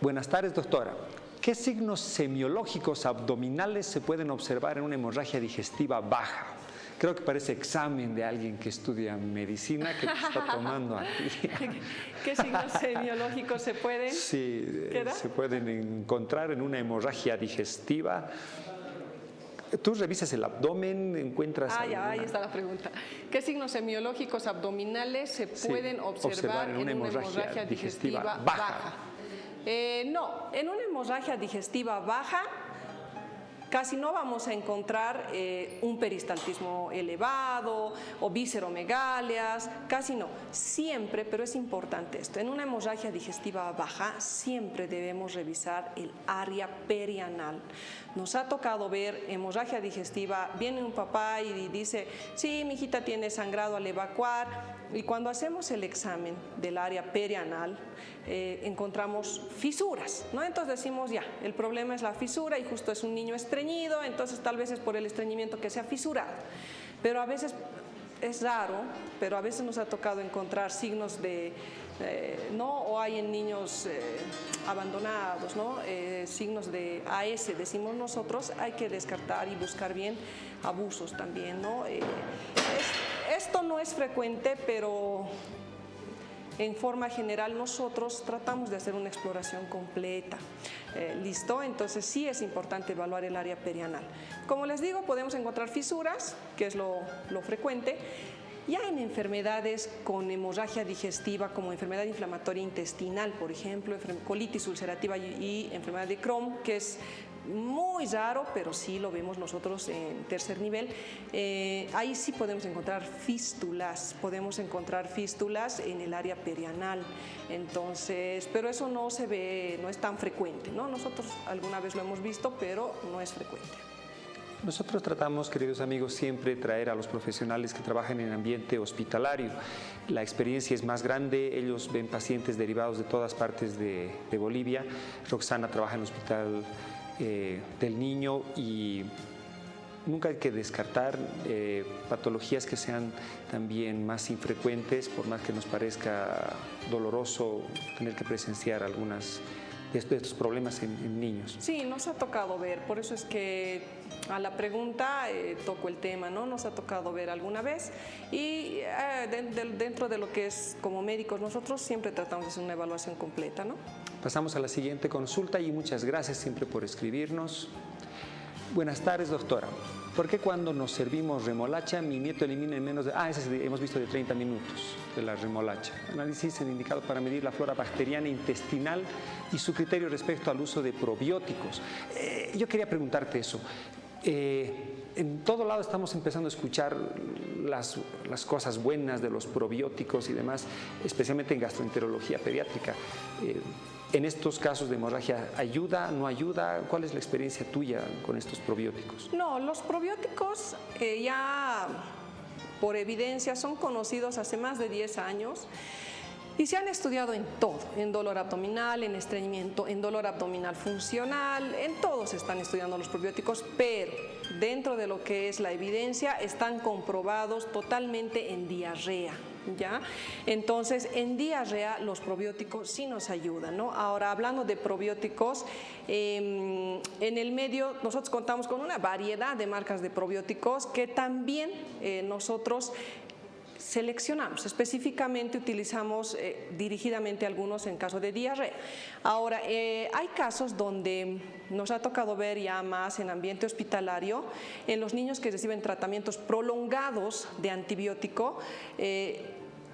Buenas tardes, doctora. ¿Qué signos semiológicos abdominales se pueden observar en una hemorragia digestiva baja? Creo que parece examen de alguien que estudia medicina que te está tomando aquí. ¿Qué signos semiológicos se pueden? Sí, se pueden encontrar en una hemorragia digestiva. Tú revisas el abdomen, encuentras... ahí está la pregunta. ¿Qué signos semiológicos abdominales se pueden observar en una hemorragia digestiva baja? No, en una hemorragia digestiva baja casi no vamos a encontrar un peristaltismo elevado o visceromegalias, casi no. Siempre, pero es importante esto, en una hemorragia digestiva baja siempre debemos revisar el área perianal. Nos ha tocado ver hemorragia digestiva, viene un papá y dice, sí, mi hijita tiene sangrado al evacuar, y cuando hacemos el examen del área perianal, encontramos fisuras, ¿no? Entonces decimos, ya, el problema es la fisura, y justo es un niño estreñido, entonces tal vez es por el estreñimiento que se ha fisurado. Pero a veces es raro, pero a veces nos ha tocado encontrar signos de, ¿no? O hay en niños abandonados, ¿no? Signos de AS, decimos nosotros. Hay que descartar y buscar bien abusos también, ¿no? Esto no es frecuente, pero en forma general nosotros tratamos de hacer una exploración completa. ¿Listo? Entonces sí es importante evaluar el área perianal. Como les digo, podemos encontrar fisuras, que es lo frecuente. Ya en enfermedades con hemorragia digestiva, como enfermedad inflamatoria intestinal, por ejemplo, colitis ulcerativa y enfermedad de Crohn, que es muy raro, pero sí lo vemos nosotros en tercer nivel, ahí sí podemos encontrar fístulas en el área perianal. Entonces, pero eso no se ve, no es tan frecuente, ¿no? Nosotros alguna vez lo hemos visto, pero no es frecuente. Nosotros tratamos, queridos amigos, siempre traer a los profesionales que trabajan en ambiente hospitalario. La experiencia es más grande, ellos ven pacientes derivados de todas partes de Bolivia. Roxana trabaja en el Hospital del Niño, y nunca hay que descartar patologías que sean también más infrecuentes, por más que nos parezca doloroso tener que presenciar algunas de estos problemas en niños. Sí, nos ha tocado ver, por eso es que a la pregunta toco el tema, ¿no? Nos ha tocado ver alguna vez, y dentro de lo que es como médicos nosotros siempre tratamos de hacer una evaluación completa, ¿no? Pasamos a la siguiente consulta, y muchas gracias siempre por escribirnos. Buenas tardes, doctora. ¿Por qué cuando nos servimos remolacha mi nieto elimina en menos de... hemos visto de 30 minutos de la remolacha. Análisis indicado para medir la flora bacteriana intestinal y su criterio respecto al uso de probióticos. Yo quería preguntarte eso. En todo lado estamos empezando a escuchar las cosas buenas de los probióticos y demás, especialmente en gastroenterología pediátrica. En estos casos de hemorragia, ¿ayuda, no ayuda? ¿Cuál es la experiencia tuya con estos probióticos? No, los probióticos ya por evidencia son conocidos hace más de 10 años y se han estudiado en todo, en dolor abdominal, en estreñimiento, en dolor abdominal funcional, en todos se están estudiando los probióticos, pero dentro de lo que es la evidencia están comprobados totalmente en diarrea. ¿ya? Entonces, en diarrea los probióticos sí nos ayudan, ¿no? Ahora, hablando de probióticos, en el medio nosotros contamos con una variedad de marcas de probióticos que también nosotros seleccionamos, específicamente utilizamos dirigidamente algunos en caso de diarrea. Ahora, hay casos donde nos ha tocado ver ya más en ambiente hospitalario, en los niños que reciben tratamientos prolongados de antibiótico,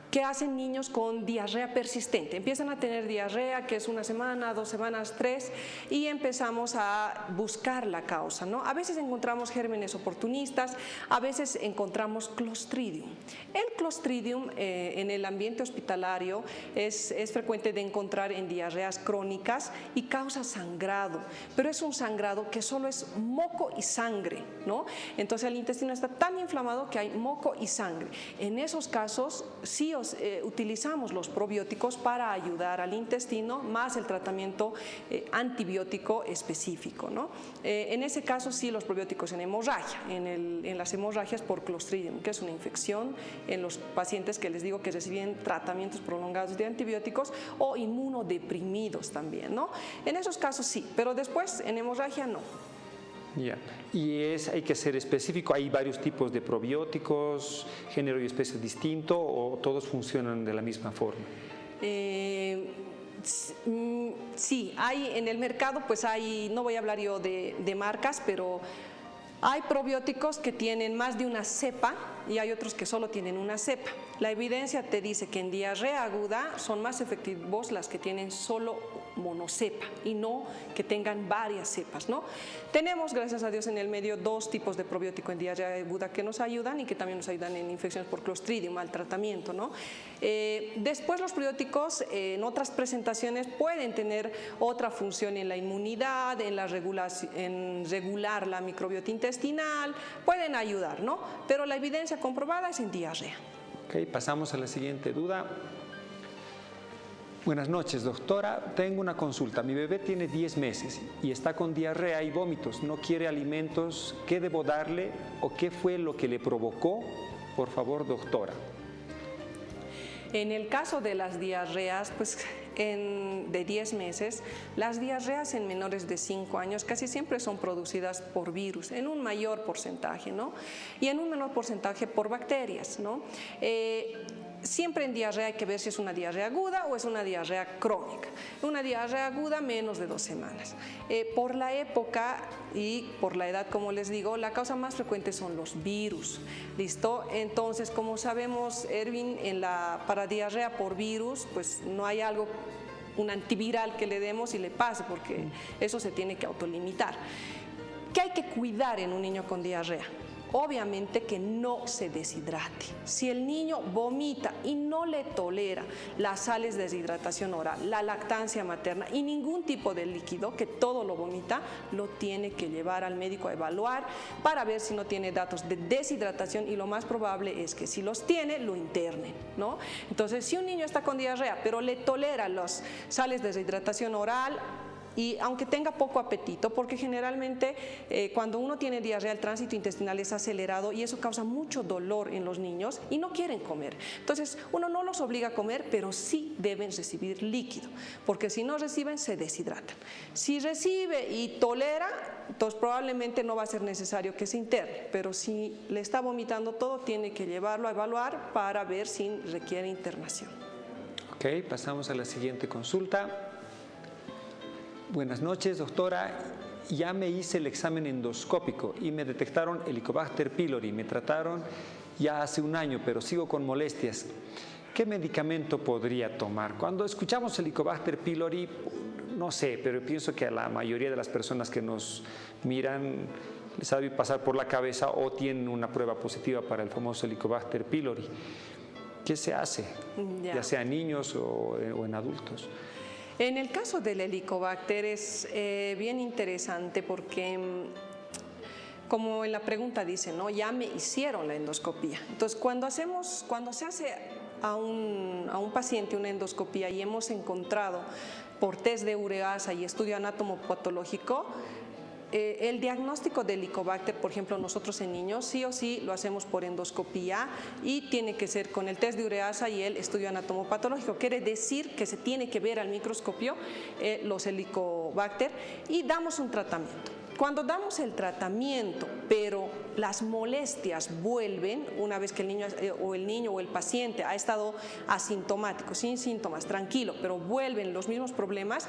que hacen niños con diarrea persistente. Empiezan a tener diarrea, que es 1 semana, 2 semanas, 3, y empezamos a buscar la causa, ¿no? A veces encontramos gérmenes oportunistas, a veces encontramos Clostridium. El Clostridium en el ambiente hospitalario es frecuente de encontrar en diarreas crónicas y causa sangrado, pero es un sangrado que solo es moco y sangre, ¿no? Entonces el intestino está tan inflamado que hay moco y sangre. En esos casos sí utilizamos los probióticos para ayudar al intestino, más el tratamiento antibiótico específico, ¿no? En ese caso sí los probióticos en hemorragia, en las hemorragias por Clostridium, que es una infección en los pacientes que les digo que reciben tratamientos prolongados de antibióticos o inmunodeprimidos también, ¿no? En esos casos sí, pero después en hemorragia no. Ya. Y hay que ser específico, hay varios tipos de probióticos, género y especie distinto, o todos funcionan de la misma forma. Sí, hay en el mercado, pues hay, no voy a hablar yo de marcas, pero hay probióticos que tienen más de una cepa y hay otros que solo tienen una cepa. La evidencia te dice que en diarrea aguda son más efectivos las que tienen solo monocepa y no que tengan varias cepas, ¿no? Tenemos, gracias a Dios, en el medio 2 tipos de probiótico en diarrea aguda que nos ayudan y que también nos ayudan en infecciones por Clostridium, al tratamiento, ¿no? Después los probióticos en otras presentaciones pueden tener otra función en la inmunidad, en regular la microbiota intestinal, pueden ayudar, ¿no? Pero la evidencia comprobada es en diarrea. Ok, pasamos a la siguiente duda. Buenas noches, doctora. Tengo una consulta. Mi bebé tiene 10 meses y está con diarrea y vómitos. No quiere alimentos. ¿Qué debo darle o qué fue lo que le provocó? Por favor, doctora. En el caso de las diarreas, pues de 10 meses, las diarreas en menores de 5 años casi siempre son producidas por virus, en un mayor porcentaje, ¿no? Y en un menor porcentaje por bacterias, ¿no? Siempre en diarrea hay que ver si es una diarrea aguda o es una diarrea crónica. Una diarrea aguda menos de 2 semanas. Por la época y por la edad, como les digo, la causa más frecuente son los virus. ¿Listo? Entonces, como sabemos, Erwin, para diarrea por virus, pues no hay un antiviral que le demos y le pase, porque eso se tiene que autolimitar. ¿Qué hay que cuidar en un niño con diarrea? Obviamente que no se deshidrate. Si el niño vomita y no le tolera las sales de deshidratación oral, la lactancia materna y ningún tipo de líquido, que todo lo vomita, lo tiene que llevar al médico a evaluar para ver si no tiene datos de deshidratación, y lo más probable es que si los tiene, lo internen, ¿no? Entonces, si un niño está con diarrea pero le tolera las sales de deshidratación oral, y aunque tenga poco apetito, porque generalmente cuando uno tiene diarrea el tránsito intestinal es acelerado y eso causa mucho dolor en los niños y no quieren comer. Entonces uno no los obliga a comer, pero sí deben recibir líquido, porque si no reciben se deshidratan. Si recibe y tolera, entonces probablemente no va a ser necesario que se interne, pero si le está vomitando todo, tiene que llevarlo a evaluar para ver si requiere internación. Ok, pasamos a la siguiente consulta. Buenas noches, doctora. Ya me hice el examen endoscópico y me detectaron Helicobacter pylori. Me trataron ya hace 1 año, pero sigo con molestias. ¿Qué medicamento podría tomar? Cuando escuchamos Helicobacter pylori, no sé, pero pienso que a la mayoría de las personas que nos miran les ha de pasar por la cabeza o tienen una prueba positiva para el famoso Helicobacter pylori. ¿Qué se hace? Ya sea en niños o en adultos. En el caso del Helicobacter es bien interesante porque, como en la pregunta dice, ¿no? Ya me hicieron la endoscopía. Entonces, cuando se hace a un paciente una endoscopía y hemos encontrado por test de ureasa y estudio anatomopatológico, el diagnóstico del Helicobacter, por ejemplo, nosotros en niños, sí o sí lo hacemos por endoscopía y tiene que ser con el test de ureasa y el estudio anatomopatológico. Quiere decir que se tiene que ver al microscopio los Helicobacter y damos un tratamiento. Cuando damos el tratamiento, pero las molestias vuelven una vez que el niño o el paciente ha estado asintomático, sin síntomas, tranquilo, pero vuelven los mismos problemas,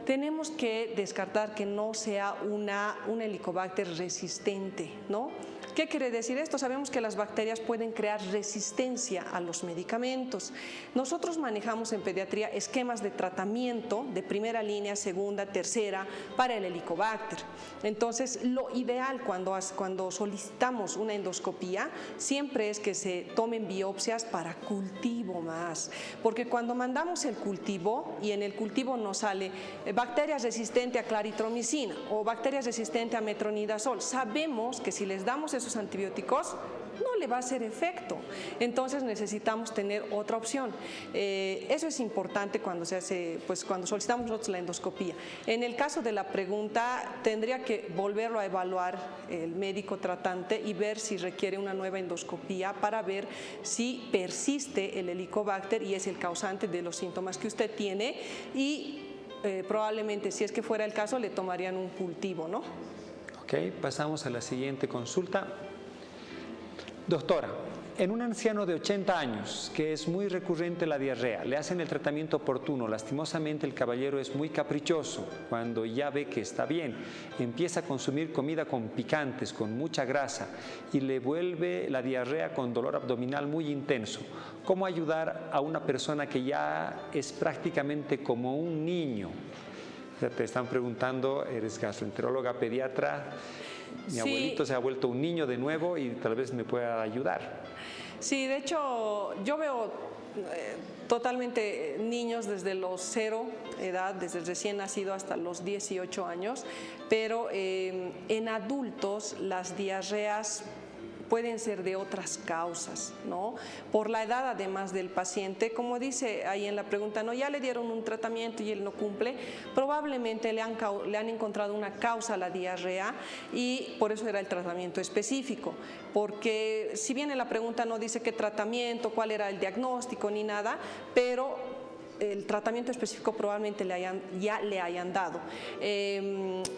tenemos que descartar que no sea un Helicobacter resistente, ¿no? ¿Qué quiere decir esto? Sabemos que las bacterias pueden crear resistencia a los medicamentos. Nosotros manejamos en pediatría esquemas de tratamiento de primera línea, segunda, tercera para el Helicobacter. Entonces, lo ideal cuando solicitamos una endoscopía siempre es que se tomen biopsias para cultivo más, porque cuando mandamos el cultivo y en el cultivo nos sale bacterias resistentes a claritromicina o bacterias resistentes a metronidazol, sabemos que si les damos esos antibióticos no le va a hacer efecto. Entonces necesitamos tener otra opción. Eso es importante cuando se hace, pues cuando solicitamos nosotros la endoscopía. En el caso de la pregunta, tendría que volverlo a evaluar el médico tratante y ver si requiere una nueva endoscopía para ver si persiste el Helicobacter y es el causante de los síntomas que usted tiene y probablemente, si es que fuera el caso, le tomarían un cultivo, ¿no? Ok, pasamos a la siguiente consulta. Doctora, en un anciano de 80 años que es muy recurrente la diarrea, le hacen el tratamiento oportuno, lastimosamente el caballero es muy caprichoso, cuando ya ve que está bien, empieza a consumir comida con picantes, con mucha grasa y le vuelve la diarrea con dolor abdominal muy intenso. ¿Cómo ayudar a una persona que ya es prácticamente como un niño? Te están preguntando, eres gastroenteróloga, pediatra, mi abuelito se ha vuelto un niño de nuevo y tal vez me pueda ayudar. Sí, de hecho, yo veo totalmente niños desde los 0 edad, desde recién nacido hasta los 18 años, pero en adultos las diarreas pueden ser de otras causas, ¿no? Por la edad además del paciente, como dice ahí en la pregunta, ¿no? Ya le dieron un tratamiento y él no cumple, probablemente le han encontrado una causa a la diarrea y por eso era el tratamiento específico, porque si bien en la pregunta no dice qué tratamiento, cuál era el diagnóstico ni nada, pero el tratamiento específico probablemente ya le hayan dado.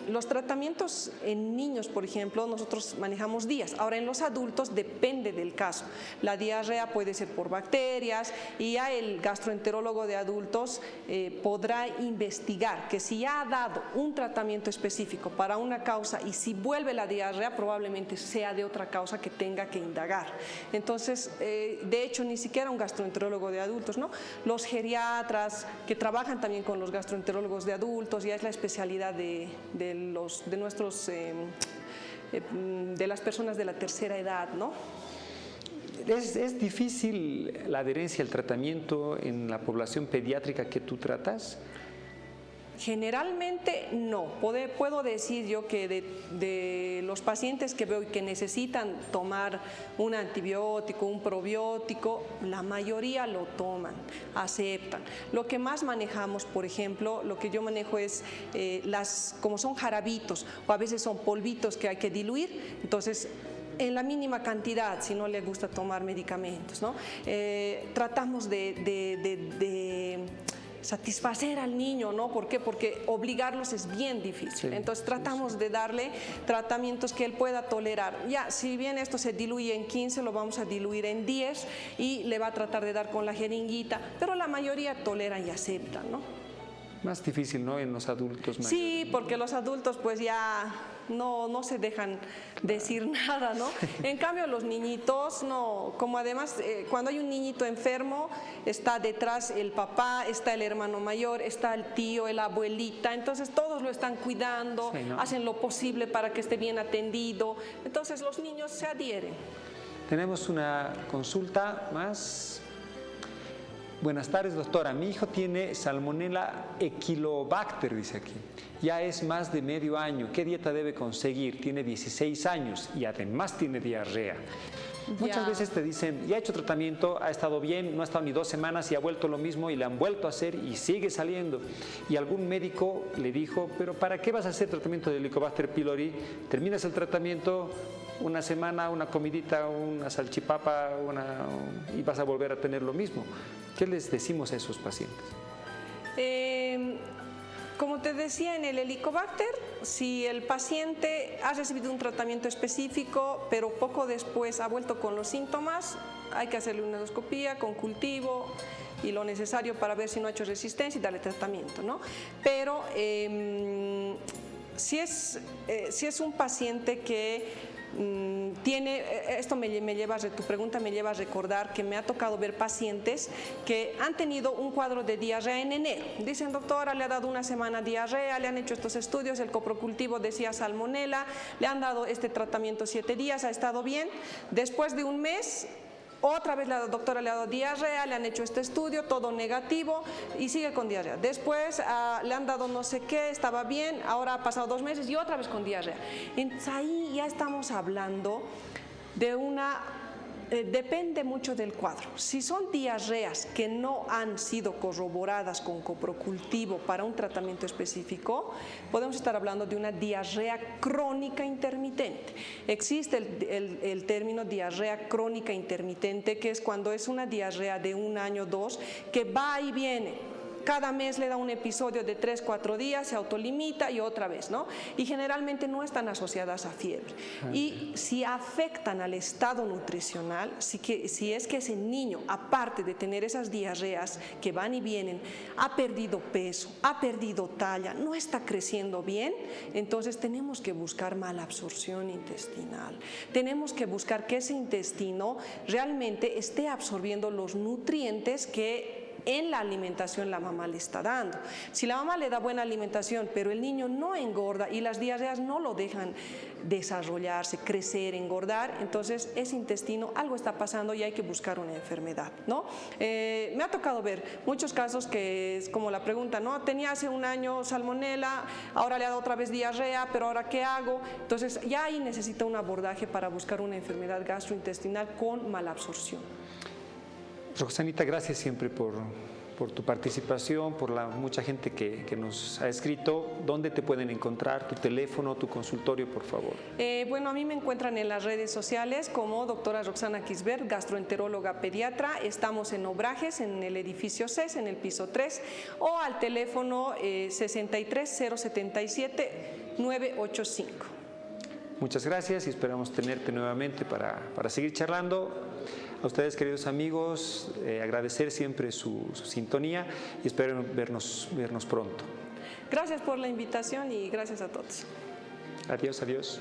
Los tratamientos en niños, por ejemplo, nosotros manejamos días. Ahora, en los adultos depende del caso. La diarrea puede ser por bacterias y ya el gastroenterólogo de adultos podrá investigar que si ya ha dado un tratamiento específico para una causa y si vuelve la diarrea, probablemente sea de otra causa que tenga que indagar. Entonces, de hecho, ni siquiera un gastroenterólogo de adultos, ¿no? Los geriatras que trabajan también con los gastroenterólogos de adultos, ya es la especialidad de las personas de la tercera edad, ¿no? ¿Es difícil la adherencia al tratamiento en la población pediátrica que tú tratas? Generalmente no. Puedo decir yo que de los pacientes que veo y que necesitan tomar un antibiótico, un probiótico, la mayoría lo toman, aceptan. Lo que más manejamos, por ejemplo, lo que yo manejo es como son jarabitos o a veces son polvitos que hay que diluir, entonces en la mínima cantidad, si no le gusta tomar medicamentos, ¿no? Tratamos de satisfacer al niño, ¿no? ¿Por qué? Porque obligarlos es bien difícil. Entonces tratamos de darle tratamientos que él pueda tolerar. Ya, si bien esto se diluye en 15, lo vamos a diluir en 10 y le va a tratar de dar con la jeringuita, pero la mayoría toleran y aceptan, ¿no? Más difícil, ¿no? En los adultos mayores. Sí, porque los adultos pues ya no se dejan decir nada, ¿no? En cambio los niñitos no, como además cuando hay un niñito enfermo está detrás el papá, está el hermano mayor, está el tío, la abuelita, entonces todos lo están cuidando, sí, ¿no? Hacen lo posible para que esté bien atendido, entonces los niños se adhieren. Tenemos una consulta más. Buenas tardes, doctora. Mi hijo tiene Salmonella Equilobacter, dice aquí. Ya es más de medio año. ¿Qué dieta debe conseguir? Tiene 16 años y además tiene diarrea. Muchas veces te dicen, ya ha hecho tratamiento, ha estado bien, no ha estado ni 2 semanas y ha vuelto lo mismo y le han vuelto a hacer y sigue saliendo. Y algún médico le dijo, pero ¿para qué vas a hacer tratamiento de Helicobacter pylori? Terminas el tratamiento, una semana, una comidita, una salchipapa y vas a volver a tener lo mismo. ¿Qué les decimos a esos pacientes? Como te decía, en el Helicobacter, si el paciente ha recibido un tratamiento específico, pero poco después ha vuelto con los síntomas, hay que hacerle una endoscopía con cultivo y lo necesario para ver si no ha hecho resistencia y darle tratamiento, ¿no? Pero si es un paciente que esto tu pregunta me lleva a recordar que me ha tocado ver pacientes que han tenido un cuadro de diarrea en enero. Dicen, doctora, le ha dado una semana diarrea, le han hecho estos estudios, el coprocultivo decía salmonela, le han dado este tratamiento 7 días, ha estado bien. Después de un mes, otra vez la doctora le ha dado diarrea, le han hecho este estudio, todo negativo y sigue con diarrea. Después le han dado no sé qué, estaba bien, ahora ha pasado 2 meses y otra vez con diarrea. Entonces ahí ya estamos hablando de depende mucho del cuadro. Si son diarreas que no han sido corroboradas con coprocultivo para un tratamiento específico, podemos estar hablando de una diarrea crónica intermitente. Existe el término diarrea crónica intermitente, que es cuando es una diarrea de 1 año, 2, que va y viene. Cada mes le da un episodio de 3-4 días, se autolimita y otra vez, ¿no? Y generalmente no están asociadas a fiebre. Y si afectan al estado nutricional, si es que ese niño, aparte de tener esas diarreas que van y vienen, ha perdido peso, ha perdido talla, no está creciendo bien, entonces tenemos que buscar malabsorción intestinal. Tenemos que buscar que ese intestino realmente esté absorbiendo los nutrientes que en la alimentación la mamá le está dando. Si la mamá le da buena alimentación, pero el niño no engorda y las diarreas no lo dejan desarrollarse, crecer, engordar, entonces ese intestino, algo está pasando y hay que buscar una enfermedad, ¿no? Me ha tocado ver muchos casos que es como la pregunta, ¿no? Tenía hace 1 año salmonela, ahora le ha dado otra vez diarrea, pero ahora ¿qué hago? Entonces ya ahí necesita un abordaje para buscar una enfermedad gastrointestinal con malabsorción. Roxanita, gracias siempre por tu participación, por la mucha gente que nos ha escrito. ¿Dónde te pueden encontrar? Tu teléfono, tu consultorio, por favor. Bueno, a mí me encuentran en las redes sociales como doctora Roxana Kisbert, gastroenteróloga pediatra. Estamos en Obrajes, en el edificio CES, en el piso 3, o al teléfono 63-077-985. Muchas gracias y esperamos tenerte nuevamente para seguir charlando. A ustedes, queridos amigos, agradecer siempre su sintonía y espero vernos pronto. Gracias por la invitación y gracias a todos. Adiós, adiós.